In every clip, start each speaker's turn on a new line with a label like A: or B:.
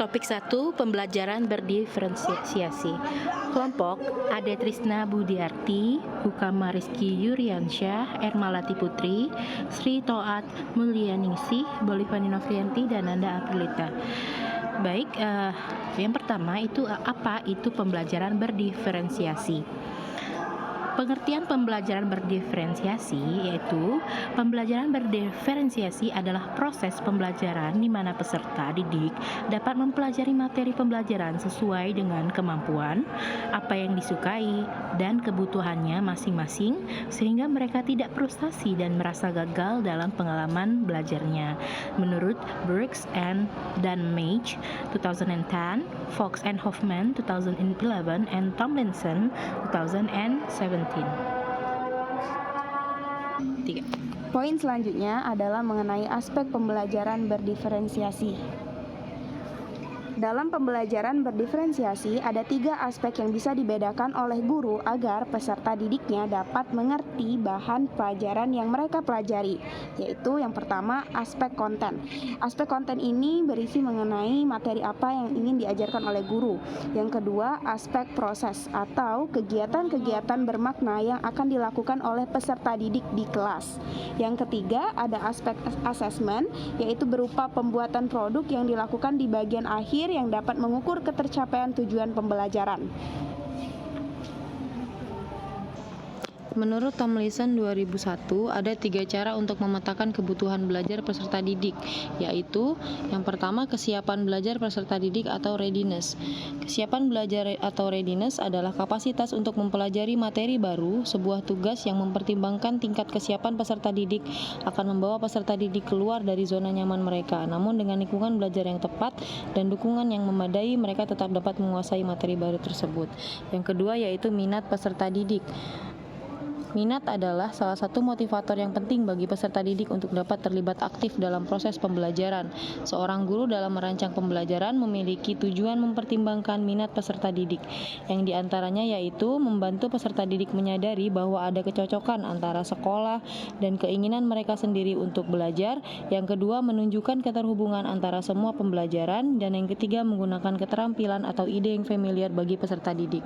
A: Topik 1, pembelajaran berdiferensiasi. Kelompok Ade Trisna Budiarti, Hukama Rizky Yuriansyah, Ermalati Putri, Sri Toat Mulyaningsih, Bolivani Novrianti, dan Nanda Aprilita. Baik, yang pertama itu apa itu pembelajaran berdiferensiasi? Pengertian pembelajaran berdiferensiasi yaitu pembelajaran berdiferensiasi adalah proses pembelajaran di mana peserta didik dapat mempelajari materi pembelajaran sesuai dengan kemampuan, apa yang disukai, dan kebutuhannya masing-masing sehingga mereka tidak frustasi dan merasa gagal dalam pengalaman belajarnya. Menurut Brooks dan Mage 2010, Fox and Hoffman 2011, and Tomlinson 2017. 3.
B: Poin selanjutnya adalah mengenai aspek pembelajaran berdiferensiasi. Dalam pembelajaran berdiferensiasi, ada 3 aspek yang bisa dibedakan oleh guru agar peserta didiknya dapat mengerti bahan pelajaran yang mereka pelajari, yaitu yang pertama, aspek konten. Aspek konten ini berisi mengenai materi apa yang ingin diajarkan oleh guru. Yang kedua, aspek proses atau kegiatan-kegiatan bermakna yang akan dilakukan oleh peserta didik di kelas. Yang ketiga, ada aspek asesmen, yaitu berupa pembuatan produk yang dilakukan di bagian akhir yang dapat mengukur ketercapaian tujuan pembelajaran.
C: Menurut Tomlinson 2001, ada 3 cara untuk memetakan kebutuhan belajar peserta didik, yaitu yang pertama, kesiapan belajar peserta didik atau readiness. Kesiapan belajar atau readiness adalah kapasitas untuk mempelajari materi baru. Sebuah tugas yang mempertimbangkan tingkat kesiapan peserta didik akan membawa peserta didik keluar dari zona nyaman mereka. Namun dengan lingkungan belajar yang tepat dan dukungan yang memadai, mereka tetap dapat menguasai materi baru tersebut. Yang kedua yaitu minat peserta didik. Minat adalah salah satu motivator yang penting bagi peserta didik untuk dapat terlibat aktif dalam proses pembelajaran. Seorang guru dalam merancang pembelajaran memiliki tujuan mempertimbangkan minat peserta didik, yang diantaranya yaitu membantu peserta didik menyadari bahwa ada kecocokan antara sekolah dan keinginan mereka sendiri untuk belajar. Yang kedua, menunjukkan keterhubungan antara semua pembelajaran. Dan yang ketiga, menggunakan keterampilan atau ide yang familiar bagi peserta didik.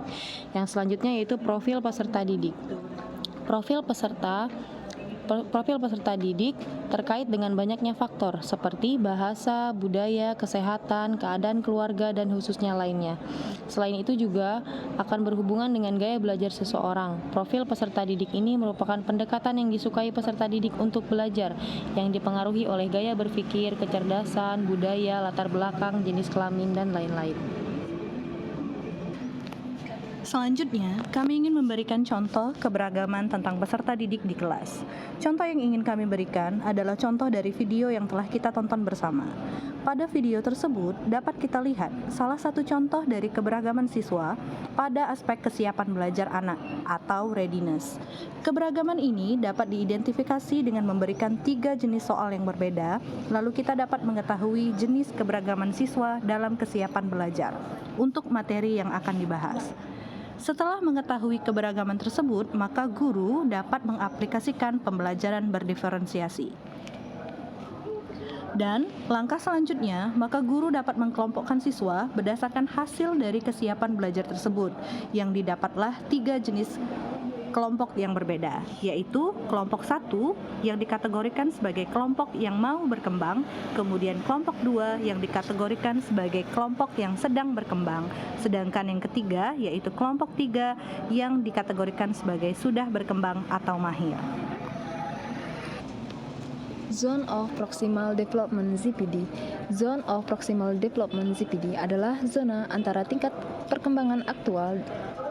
C: Yang selanjutnya yaitu profil peserta didik. Profil peserta didik terkait dengan banyaknya faktor seperti bahasa, budaya, kesehatan, keadaan keluarga, dan khususnya lainnya. Selain itu juga akan berhubungan dengan gaya belajar seseorang. Profil peserta didik ini merupakan pendekatan yang disukai peserta didik untuk belajar, yang dipengaruhi oleh gaya berpikir, kecerdasan, budaya, latar belakang, jenis kelamin, dan lain-lain.
D: Selanjutnya, kami ingin memberikan contoh keberagaman tentang peserta didik di kelas. Contoh yang ingin kami berikan adalah contoh dari video yang telah kita tonton bersama. Pada video tersebut, dapat kita lihat salah satu contoh dari keberagaman siswa pada aspek kesiapan belajar anak atau readiness. Keberagaman ini dapat diidentifikasi dengan memberikan 3 jenis soal yang berbeda, lalu kita dapat mengetahui jenis keberagaman siswa dalam kesiapan belajar untuk materi yang akan dibahas. Setelah mengetahui keberagaman tersebut, maka guru dapat mengaplikasikan pembelajaran berdiferensiasi. Dan langkah selanjutnya, maka guru dapat mengkelompokkan siswa berdasarkan hasil dari kesiapan belajar tersebut, yang didapatlah 3 jenis kelompok yang berbeda, yaitu kelompok 1 yang dikategorikan sebagai kelompok yang mau berkembang, kemudian kelompok 2 yang dikategorikan sebagai kelompok yang sedang berkembang, sedangkan yang ketiga yaitu kelompok 3 yang dikategorikan sebagai sudah berkembang atau mahir.
E: Zone of Proximal Development ZPD. Zone of Proximal Development ZPD adalah zona antara tingkat perkembangan aktual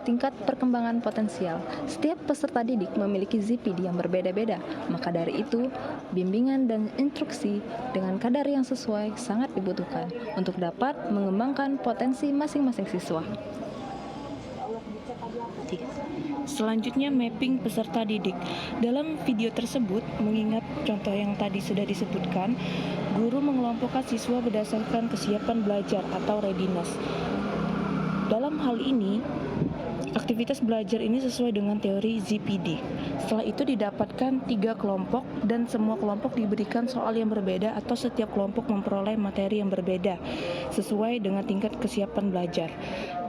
E: tingkat perkembangan potensial. Setiap peserta didik memiliki ZPD yang berbeda-beda, maka dari itu, bimbingan dan instruksi dengan kadar yang sesuai sangat dibutuhkan untuk dapat mengembangkan potensi masing-masing siswa.
F: Selanjutnya, mapping peserta didik. Dalam video tersebut, mengingat contoh yang tadi sudah disebutkan, guru mengelompokkan siswa berdasarkan kesiapan belajar atau readiness. Dalam hal ini, Aktivitas belajar ini sesuai dengan teori ZPD. Setelah itu didapatkan 3 kelompok dan semua kelompok diberikan soal yang berbeda atau setiap kelompok memperoleh materi yang berbeda sesuai dengan tingkat kesiapan belajar.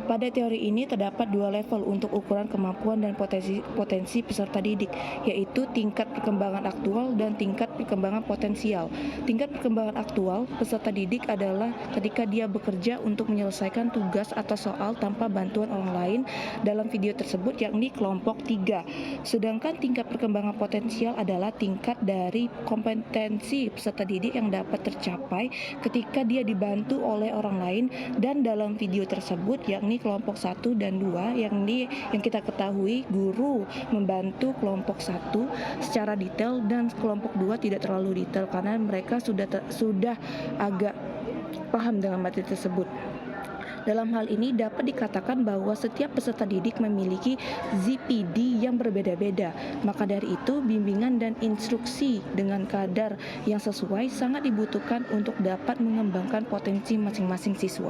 F: Pada teori ini terdapat 2 level untuk ukuran kemampuan dan potensi peserta didik, yaitu tingkat perkembangan aktual dan tingkat perkembangan potensial. Tingkat perkembangan aktual peserta didik adalah ketika dia bekerja untuk menyelesaikan tugas atau soal tanpa bantuan orang lain dalam video tersebut, yakni kelompok 3. Sedangkan tingkat perkembangan potensial adalah tingkat dari kompetensi peserta didik yang dapat tercapai ketika dia dibantu oleh orang lain dan dalam video tersebut, yakni kelompok 1 dan 2, yang kita ketahui guru membantu kelompok 1 secara detail dan kelompok 2 tidak terlalu detail karena mereka sudah agak paham dengan materi tersebut. Dalam hal ini dapat dikatakan bahwa setiap peserta didik memiliki ZPD yang berbeda-beda. Maka dari itu, bimbingan dan instruksi dengan kadar yang sesuai sangat dibutuhkan untuk dapat mengembangkan potensi masing-masing siswa.